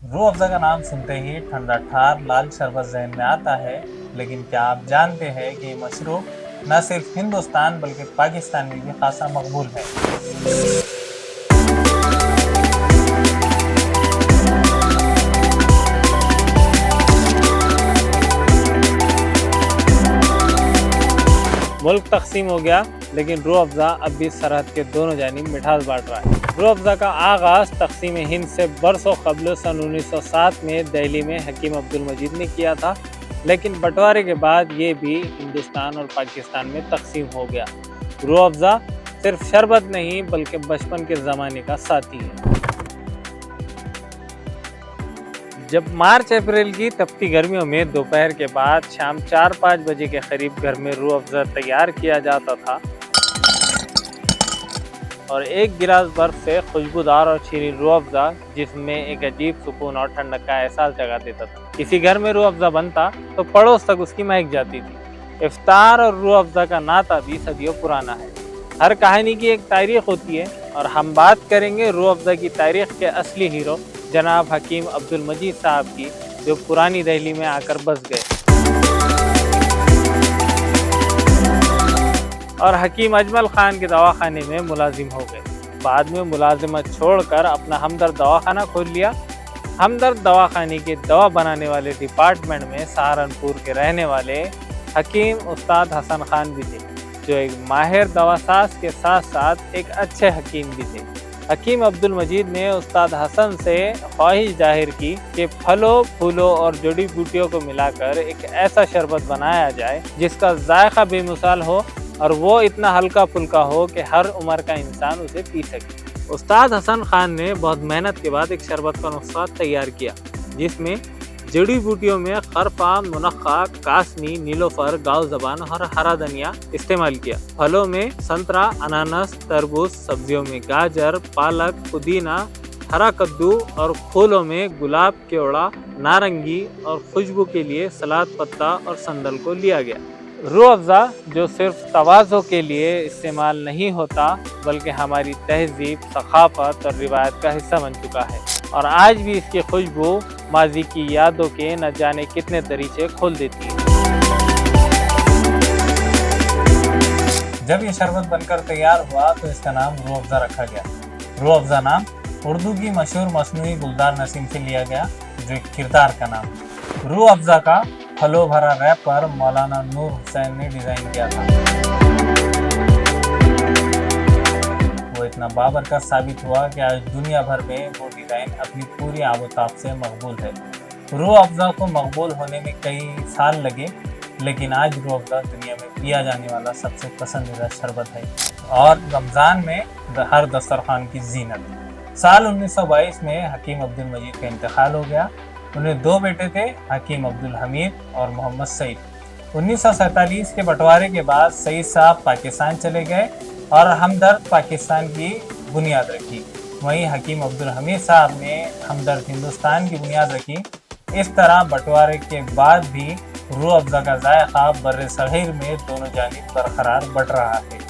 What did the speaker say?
रूह अफ़ज़ा का नाम सुनते ही ठंडा ठार लाल शरबत ज़हन में आता है, लेकिन क्या आप जानते हैं कि ये मशरूब न सिर्फ हिंदुस्तान बल्कि पाकिस्तान में भी खासा मकबूल है। मुल्क तकसीम हो गया, लेकिन रूह अफ़ज़ा अब भी सरहद के दोनों जानिब मिठास बांट रहा है। रूह अफ़ज़ा का आगाज़ तकसीम हिंद से बरसों क़ब्ल सन 1907 में दिल्ली में हकीम अब्दुल मजीद ने किया था, लेकिन बंटवारे के बाद ये भी हिंदुस्तान और पाकिस्तान में तकसीम हो गया। रूह अफ़ज़ा सिर्फ शरबत नहीं बल्कि बचपन के ज़माने का साथी है। जब मार्च अप्रैल की तपती गर्मियों में दोपहर के बाद शाम 4-5 बजे के करीब घर में रूह अफ़ज़ा तैयार किया जाता था और एक गिलास बर्फ से खुशबूदार और शीरीन रूह अफ़ज़ा जिसमें एक अजीब सुकून और ठंडक का एहसास जगा देता था। किसी घर में रूह अफ़ज़ा बनता तो पड़ोस तक उसकी महक जाती थी। इफ्तार और रूह अफ़ज़ा का नाता भी सदियों पुराना है। हर कहानी की एक तारीख होती है और हम बात करेंगे रूह अफ़ज़ा की तारीख के असली हीरो जनाब हकीम अब्दुल मजीद साहब की, जो पुरानी दिल्ली में आकर बस गए और हकीम अजमल खान के दवाखाने में मुलाजिम हो गए। बाद में मुलाजिमत छोड़कर अपना हमदर्द दवाखाना खोल लिया। हमदर्द दवाखाने के दवा बनाने वाले डिपार्टमेंट में सहारनपुर के रहने वाले हकीम उस्ताद हसन खान भी थे, जो एक माहिर दवासाज के साथ साथ एक अच्छे हकीम भी थे। हकीम अब्दुल मजीद ने उस्ताद हसन से ख्वाहिश जाहिर की कि फलों, फूलों और जड़ी बूटियों को मिलाकर एक ऐसा शरबत बनाया जाए जिसका जायका बेमिसाल हो और वो इतना हल्का फुल्का हो कि हर उम्र का इंसान उसे पी सके। उस्ताद हसन खान ने बहुत मेहनत के बाद एक शरबत का नुस्खा तैयार किया, जिसमें जड़ी बूटियों में खरफा, मुनक्का, कासनी, नीलोफर, गाव ज़बान और हरा धनिया इस्तेमाल किया। फलों में संतरा, अनानास, तरबूज, सब्जियों में गाजर, पालक, पुदीना, हरा कद्दू और फूलों में गुलाब, केवड़ा, नारंगी और खुशबू के लिए सलाद पत्ता और संदल को लिया गया। रूह अफ़ज़ा जो सिर्फ तवाज़ो के लिए इस्तेमाल नहीं होता बल्कि हमारी तहजीब, सखाफत और रिवायत का हिस्सा बन चुका है और आज भी इसकी खुशबू माजी की यादों के न जाने कितने दरीचे खोल देती है। जब ये शरबत बनकर तैयार हुआ तो इसका नाम रूह अफ़ज़ा रखा गया। रूह अफ़ज़ा नाम उर्दू की मशहूर मसनूई गुलजार नसीम से लिया गया, जो एक किरदार का नाम। रूह अफ़ज़ा का फलों भरा रैपर मौलाना नूर हुसैन ने डिज़ाइन किया था। वो इतना बाबरकत साबित हुआ कि आज दुनिया भर में वो डिज़ाइन अपनी पूरी आबोताब से मकबूल है। रूह अफ़ज़ा को मकबूल होने में कई साल लगे, लेकिन आज रूह अफ़ज़ा दुनिया में पिया जाने वाला सबसे पसंदीदा शरबत है और रमज़ान में हर दस्तरखान की जीनत। साल 1922 में हकीम अब्दुल मजीद का इंतकाल हो गया। उन्हें 2 बेटे थे, हकीम अब्दुल हमीद और मोहम्मद सईद। 1947 के बंटवारे के बाद सईद साहब पाकिस्तान चले गए और हमदर्द पाकिस्तान की बुनियाद रखी। वहीं हकीम अब्दुल हमीद साहब ने हमदर्द हिंदुस्तान की बुनियाद रखी। इस तरह बंटवारे के बाद भी रूह अफ़ज़ा का जायका बर्रे सग़ीर में दोनों जानिब बरकरार बढ़ रहा है।